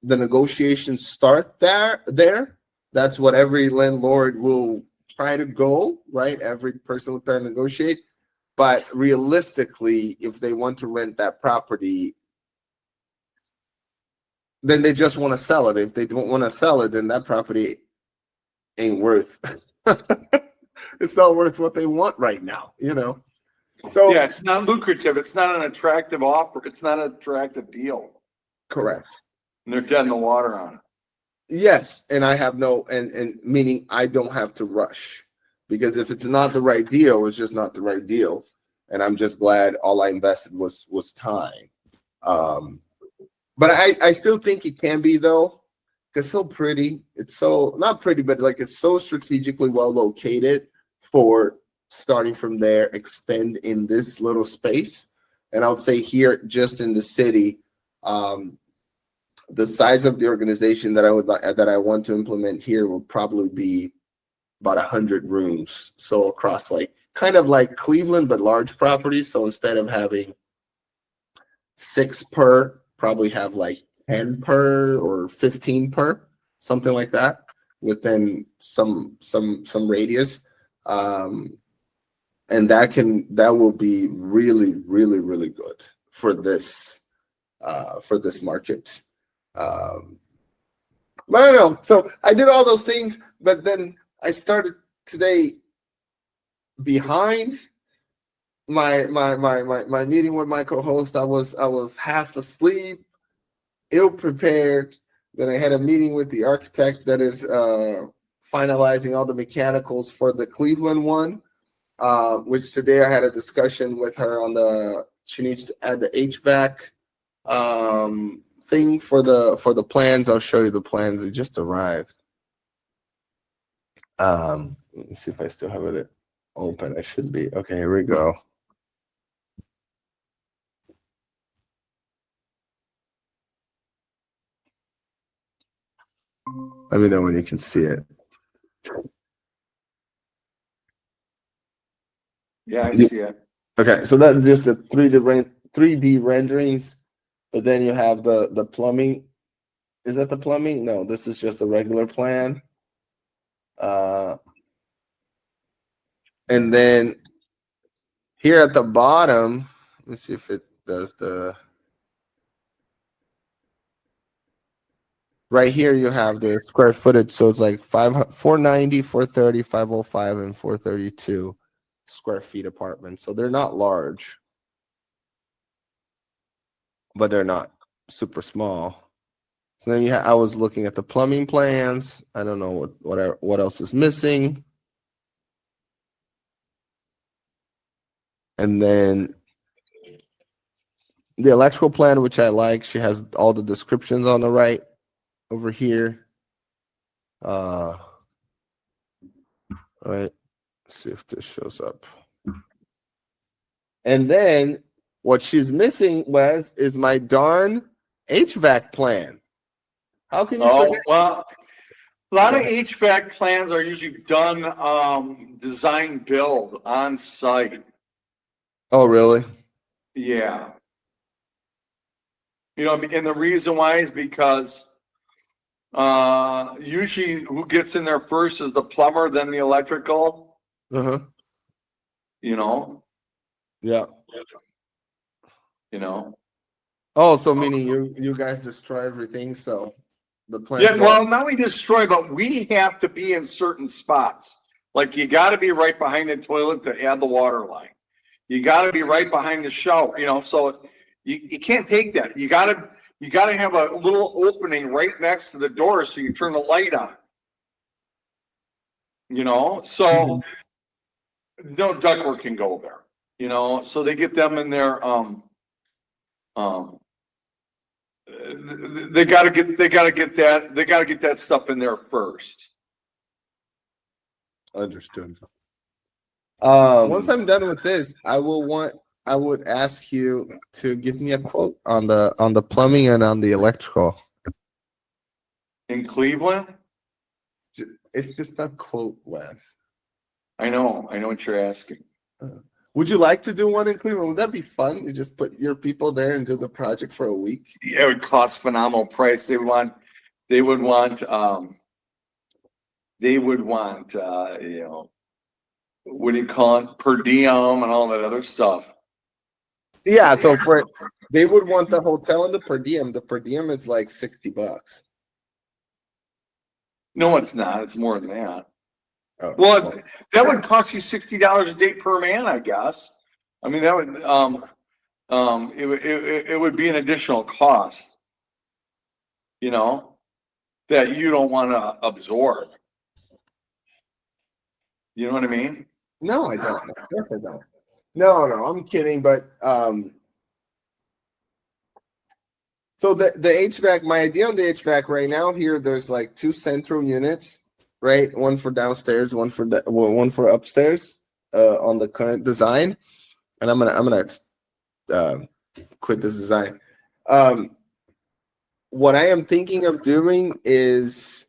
the negotiations start there. That's what every landlord will try to go, right? Every person will try to negotiate. But realistically, if they want to rent that property, then they just want to sell it. If they don't want to sell it, then that property ain't worth. It's not worth what they want right now, So yeah, it's not lucrative. It's not an attractive offer. It's not an attractive deal. Correct. And they're dead in the water on it. Yes, and I have no, and meaning I don't have to rush, because if it's not the right deal, it's just not the right deal, and I'm just glad all I invested was time. But I still think it can be though, because it's so pretty. It's so not pretty, but like it's so strategically well located for starting from there, extend in this little space, and I would say here just in the city. The size of the organization that I want to implement here will probably be about 100 rooms. So across like kind of like Cleveland, but large properties. So instead of having 6 per, probably have like 10 per or 15 per, something like that, within some radius. And that will be really, really, really good for this market. But I don't know. So I did all those things, but then I started today behind my meeting with my co-host. I was half asleep, ill prepared. Then I had a meeting with the architect that is finalizing all the mechanicals for the Cleveland one, which today I had a discussion with her on she needs to add the HVAC thing for the plans. I'll show you the plans. It just arrived. Let me see if I still have it open. I should be. Okay, here we go. Let me know when you can see it. Yeah, I see it. Okay, so that's just the 3D renderings. But then you have the plumbing. Is that the plumbing? No, this is just a regular plan. And then here at the bottom, let me see if it does right here you have the square footage. So it's like 490, 430, 505, and 432 square feet apartments. So they're not large, but they're not super small. So then I was looking at the plumbing plans. I don't know what else is missing. And then the electrical plan, which I like, she has all the descriptions on the right over here. All right, let's see if this shows up. And then what she's missing is my darn HVAC plan. How can you forget? Well, a lot of HVAC plans are usually done design build on site. Oh, really? Yeah. And the reason why is because usually who gets in there first is the plumber, then the electrical. Uh-huh. Yeah. Oh, so meaning you guys destroy everything, so the plan. Yeah, well, not we destroy, but we have to be in certain spots. Like you got to be right behind the toilet to add the water line. You got to be right behind the shower. So you can't take that. You got to have a little opening right next to the door so you turn the light on. So no ductwork can go there. So they get them in there. They got to get that stuff in there first. Understood. Once I'm done with this, I will want I would ask you to give me a quote on the plumbing and on the electrical. In Cleveland? It's just a quote, Wes. I know what you're asking. Would you like to do one in Cleveland? Would that be fun? You just put your people there and do the project for a week? Yeah, it would cost phenomenal price. They would want, what do you call it? Per diem and all that other stuff. Yeah, so they would want the hotel and the per diem. The per diem is like $60. No, it's not. It's more than that. Oh, Well, that would cost you $60 a day per man, I guess. I mean, that would it would be an additional cost, that you don't want to absorb. You know what I mean? no, I don't. Of course I don't. No, I'm kidding. But so the HVAC, my idea on the HVAC right now here, there's like 2 central units, right? One for downstairs, one for upstairs, on the current design. And I'm gonna quit this design. What I am thinking of doing is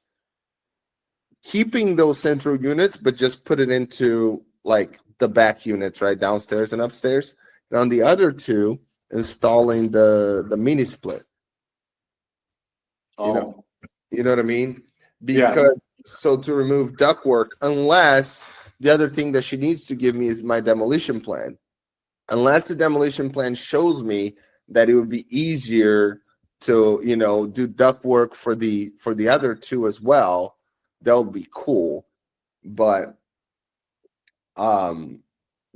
keeping those central units, but just put it into like the back units, right, downstairs and upstairs. And on the other 2, installing the mini split. You know what I mean? Because so to remove ductwork, unless the other thing that she needs to give me is my demolition plan. Unless the demolition plan shows me that it would be easier to, do ductwork for the other 2 as well, that would be cool. But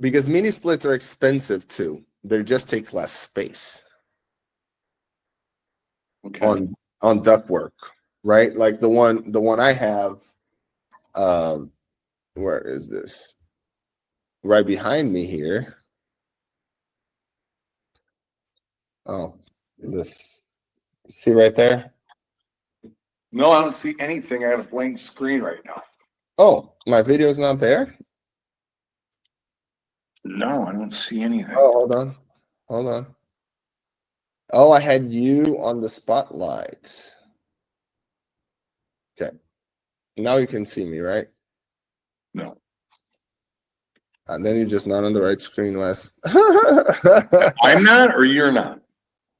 because mini splits are expensive too. They just take less space. Okay. On ductwork, right? Like the one I have, where is this? Right behind me here. Oh, this, see right there? No, I don't see anything. I have a blank screen right now. Oh, my video's not there? No, I don't see anything. Oh, hold on. Oh, I had you on the spotlight. Okay. Now you can see me, right? No. And then you're just not on the right screen, Wes. I'm not, or you're not?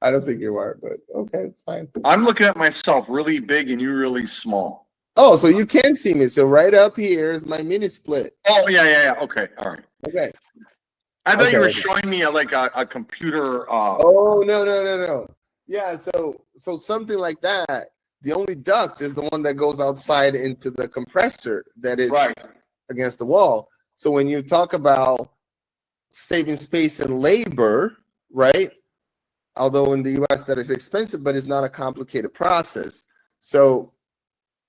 I don't think you are, but okay, it's fine. I'm looking at myself really big and you really small. Oh, so you can see me. So right up here is my mini split. Oh, yeah. Okay, all right. Okay. I thought you were showing me a computer. Oh, no. Yeah, so something like that. The only duct is the one that goes outside into the compressor that is right against the wall. So when you talk about saving space and labor, right? Although in the US that is expensive, but it's not a complicated process. So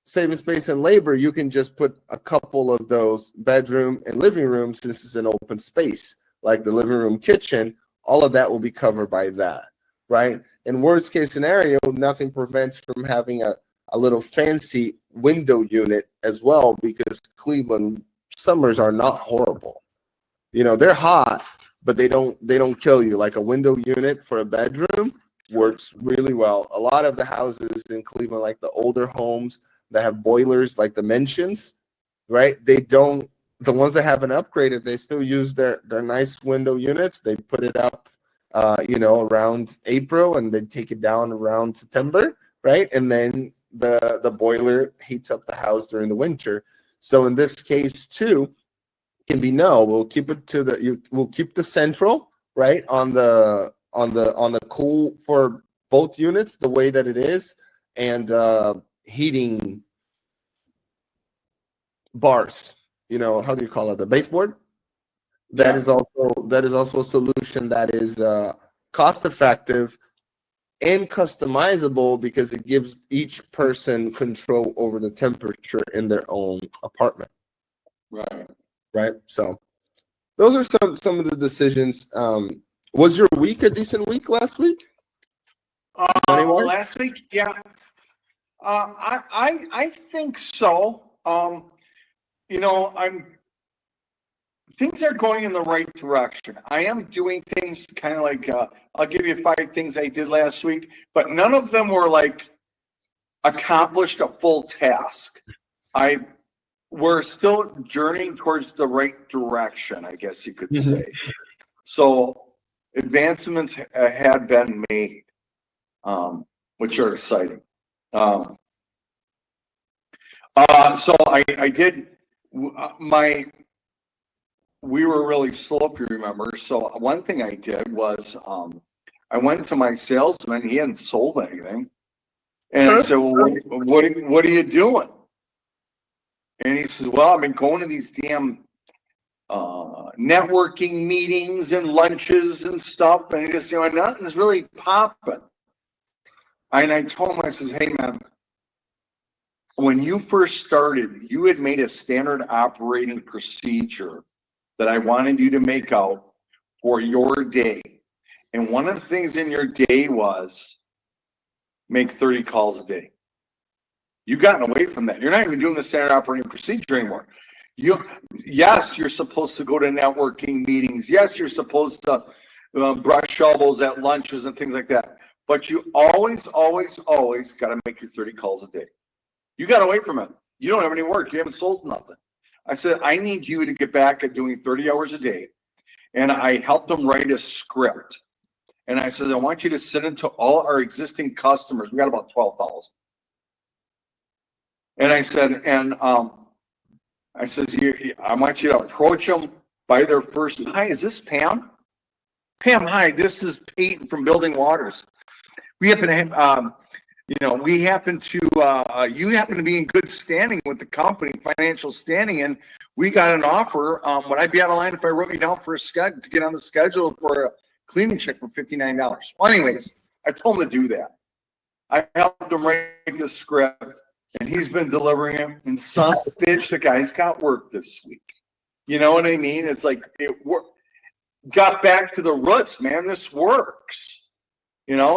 saving space and labor, you can just put a couple of those bedroom and living room, since it's an open space, like the living room, kitchen, all of that will be covered by that, right? In worst case scenario, nothing prevents from having a little fancy window unit as well, because Cleveland summers are not horrible. They're hot, but they don't kill you. Like a window unit for a bedroom works really well. A lot of the houses in Cleveland, like the older homes that have boilers, like the mansions, right? The ones that haven't upgraded, they still use their nice window units. They put it up, around April, and they take it down around September, right? And then the boiler heats up the house during the winter. So in this case too, can be we'll keep it we'll keep the central, right, on the cool for both units the way that it is, and heating bars, how do you call it, the baseboard? That is also a solution that is cost effective and customizable, because it gives each person control over the temperature in their own apartment. Right. So those are some of the decisions. Was your week a decent week last week? Last week, yeah. I think so. I'm things are going in the right direction. I am doing things kind of like, I'll give you 5 things I did last week, but none of them were like accomplished a full task. We're still journeying towards the right direction, I guess you could say. So advancements had been made, which are exciting. So I did we were really slow, if you remember. So one thing I did was I went to my salesman. He hadn't sold anything. And I said, well, what are you doing? And he says, well, I've been going to these damn networking meetings and lunches and stuff. And he just, nothing's really popping. And I told him, I says, hey, man, when you first started, you had made a standard operating procedure that I wanted you to make out for your day. And one of the things in your day was make 30 calls a day. You've gotten away from that. You're not even doing the standard operating procedure anymore. Yes, you're supposed to go to networking meetings. Yes, you're supposed to brush elbows at lunches and things like that. But you always got to make your 30 calls a day. You got away from it. You don't have any work. You haven't sold nothing. I said, I need you to get back at doing 30 hours a day. And I helped them write a script. And I said, I want you to send it to all our existing customers. We got about 12,000. And I said, I want you to approach them by their first. Hi, is this Pam? Pam, hi, this is Peyton from Building Waters. We happen to have, you happen to be in good standing with the company, financial standing, and we got an offer. Would I be out of line if I wrote you down for to get on the schedule for a cleaning check for $59? Well, anyways, I told him to do that. I helped him write the script, and he's been delivering it. And son of a bitch, the guy's got work this week. You know what I mean? It's like it worked. Got back to the roots, man. This works.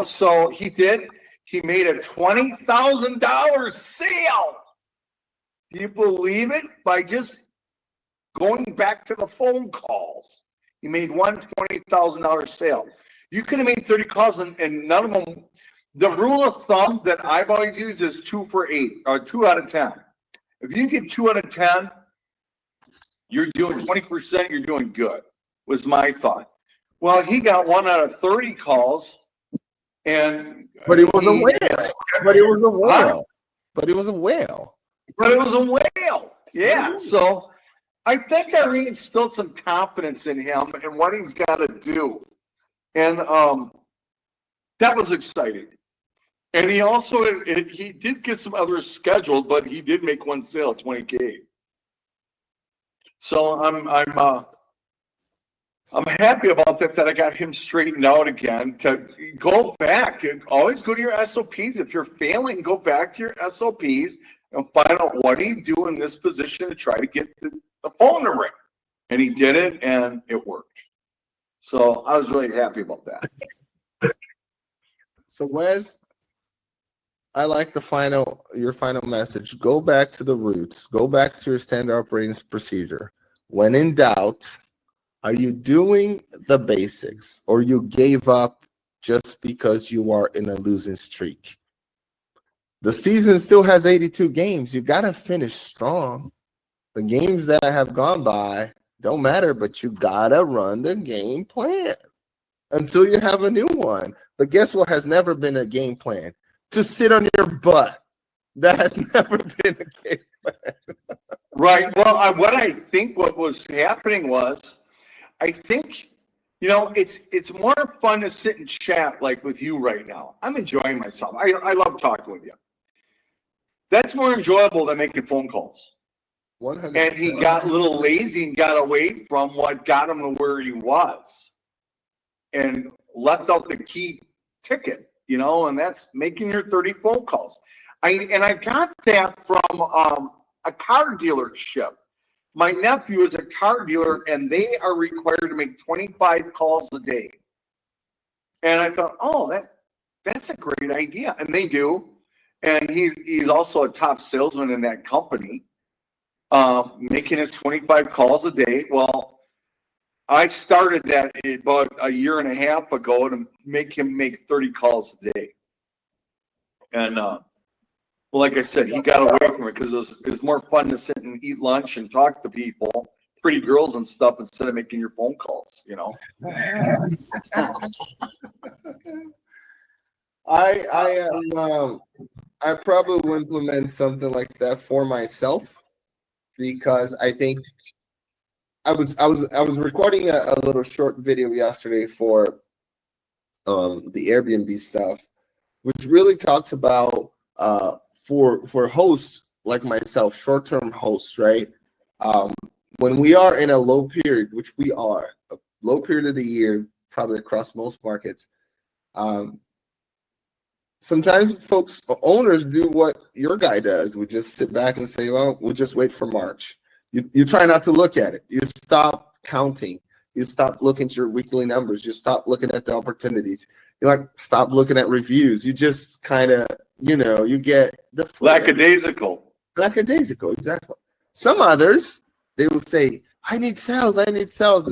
So he did. He made a $20,000 sale. Do you believe it? By just going back to the phone calls. He made one $20,000 sale. You could have made 30 calls and none of them. The rule of thumb that I've always used is 2 for 8 or 2 out of 10. If you get 2 out of 10, you're doing 20%, you're doing good, was my thought. Well, he got 1 out of 30 calls. But he was a whale. But he was a whale. But he was a whale. But it was a whale. Yeah. So I think I reinstilled some confidence in him and what he's got to do. And that was exciting. And he also, he did get some others scheduled, but he did make one sale, $20K. So I'm happy about that I got him straightened out again. To go back and always go to your SOPs. If you're failing, go back to your SOPs and find out what do you do in this position to try to get the phone to ring. And he did it, and it worked. So I was really happy about that. So Wes, I like your final message. Go back to the roots. Go back to your standard operating procedure. When in doubt, are you doing the basics or you gave up just because you are in a losing streak? The season still has 82 games. You got to finish strong. The games that have gone by don't matter, but you got to run the game plan until you have a new one. But guess what has never been a game plan? To sit on your butt. That has never been a game plan. Right. Well, what I think what was happening was, I think, it's more fun to sit and chat like with you right now. I'm enjoying myself. I love talking with you. That's more enjoyable than making phone calls. 100%. And he got a little lazy and got away from what got him to where he was and left out the key ticket, and that's making your 30 phone calls. I got that from a car dealership. My nephew is a car dealer, and they are required to make 25 calls a day. And I thought, that's a great idea. And they do. And he's also a top salesman in that company, making his 25 calls a day. Well, I started that about a year and a half ago to make him make 30 calls a day. And well, like I said, he got away from it because it was more fun to sit and eat lunch and talk to people, pretty girls and stuff, instead of making your phone calls, you know. I probably will implement something like that for myself, because I think I was recording a little short video yesterday for the Airbnb stuff, which really talks about for hosts like myself, short-term hosts, right? When we are in a low period, which we are, a low period of the year, probably across most markets, sometimes owners do what your guy does. We just sit back and say, well, we'll just wait for March. You try not to look at it. You stop counting. You stop looking at your weekly numbers. You stop looking at the opportunities. You stop looking at reviews. You just kind of, you get the lackadaisical. Lackadaisical, exactly. Some others, they will say, I need sales, and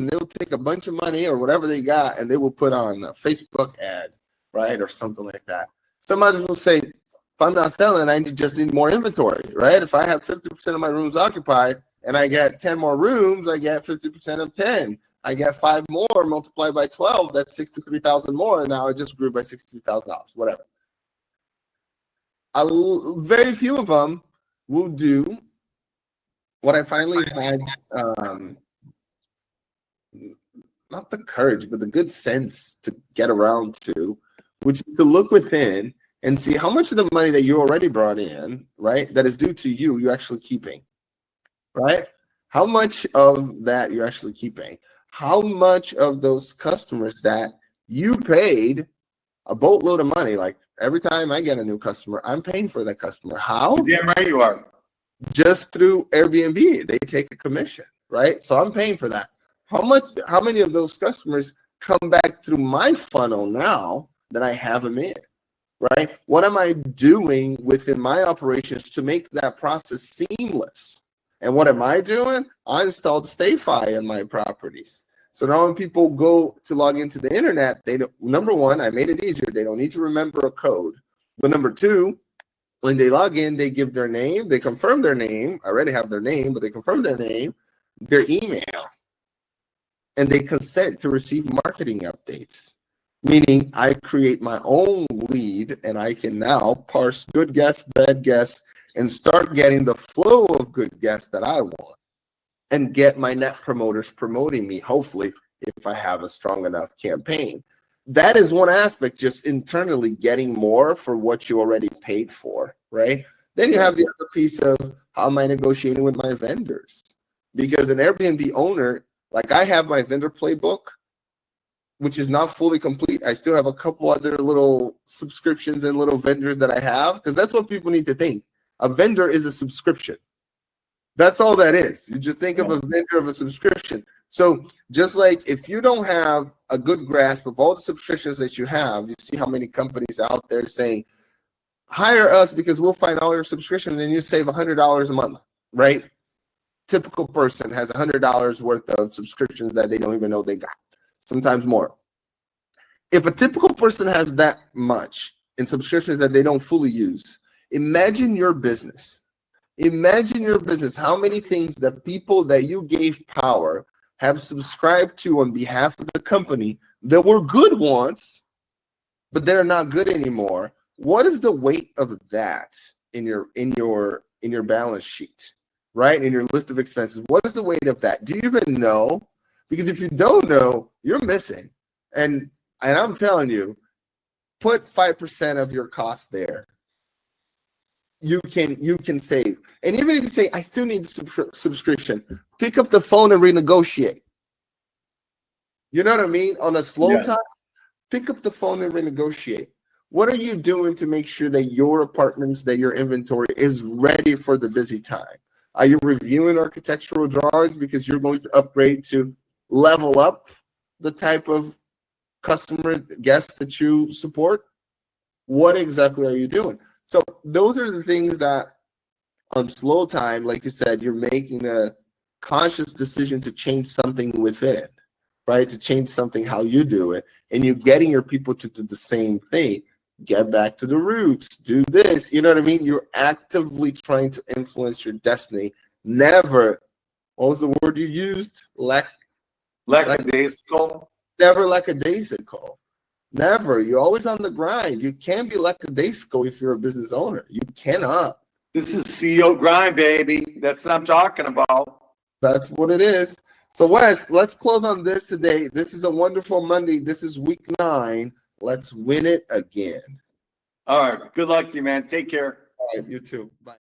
they'll take a bunch of money or whatever they got, and they will put on a Facebook ad, right, or something like that. Some others will say, if I'm not selling, I just need more inventory, right? If I have 50% of my rooms occupied and I get 10 more rooms, I get 50% of 10. I get 5 more multiplied by 12, that's 63,000 more, and now I just grew by $63,000, whatever. Very few of them will do what I finally had, not the courage, but the good sense to get around to, which is to look within and see how much of the money that you already brought in, right, that is due to you, you're actually keeping, right? How much of that you're actually keeping? How much of those customers that you paid a boatload of money, like every time I get a new customer, I'm paying for that customer. How? Damn right you are. Just through Airbnb, they take a commission, right? So I'm paying for that. How many of those customers come back through my funnel now that I have them in, right? What am I doing within my operations to make that process seamless? And what am I doing? I installed StayFi in my properties. So now when people go to log into the internet, number one, I made it easier. They don't need to remember a code. But number two, when they log in, they give their name, they confirm their name. I already have their name, but they confirm their name, their email, and they consent to receive marketing updates. Meaning I create my own lead and I can now parse good guests, bad guests, and start getting the flow of good guests that I want and get my net promoters promoting me, hopefully, if I have a strong enough campaign. That is one aspect, just internally getting more for what you already paid for, right? Then you have the other piece of how am I negotiating with my vendors? Because an Airbnb owner, like I have my vendor playbook, which is not fully complete. I still have a couple other little subscriptions and little vendors that I have, because that's what people need to think. A vendor is a subscription. That's all that is. You just think of a vendor of a subscription. So just like if you don't have a good grasp of all the subscriptions that you have, you see how many companies out there saying, hire us because we'll find all your subscriptions and you save $100 a month, right? Typical person has $100 worth of subscriptions that they don't even know they got, sometimes more. If a typical person has that much in subscriptions that they don't fully use, imagine your business. Imagine your business, how many things that people that you gave power have subscribed to on behalf of the company that were good once, but they're not good anymore. What is the weight of that in your balance sheet, right? In your list of expenses? What is the weight of that? Do you even know? Because if you don't know, you're missing. And I'm telling you, put 5% of your cost there. You can save. And even if you say, I still need subscription, pick up the phone and renegotiate. You know what I mean? On a slow time, pick up the phone and renegotiate. What are you doing to make sure that your apartments, that your inventory is ready for the busy time? Are you reviewing architectural drawings because you're going to upgrade to level up the type of customer guest that you support? What exactly are you doing? So those are the things that on slow time, like you said, you're making a conscious decision to change something within. right? To change something how you do it, and you're getting your people to do the same thing. Get back to the roots, do this. You know what I mean? You're actively trying to influence your destiny. Never, what was the word you used? Lackadaisical. Never lackadaisical. Never. You're always on the grind. You can't be lackadaisical if you're a business owner. You cannot. This is CEO grind, baby. That's what I'm talking about. That's what it is. So Wes, let's close on this today. This is a wonderful Monday. This is week 9. Let's win it again. All right. Good luck to you, man. Take care. All right, you too. Bye.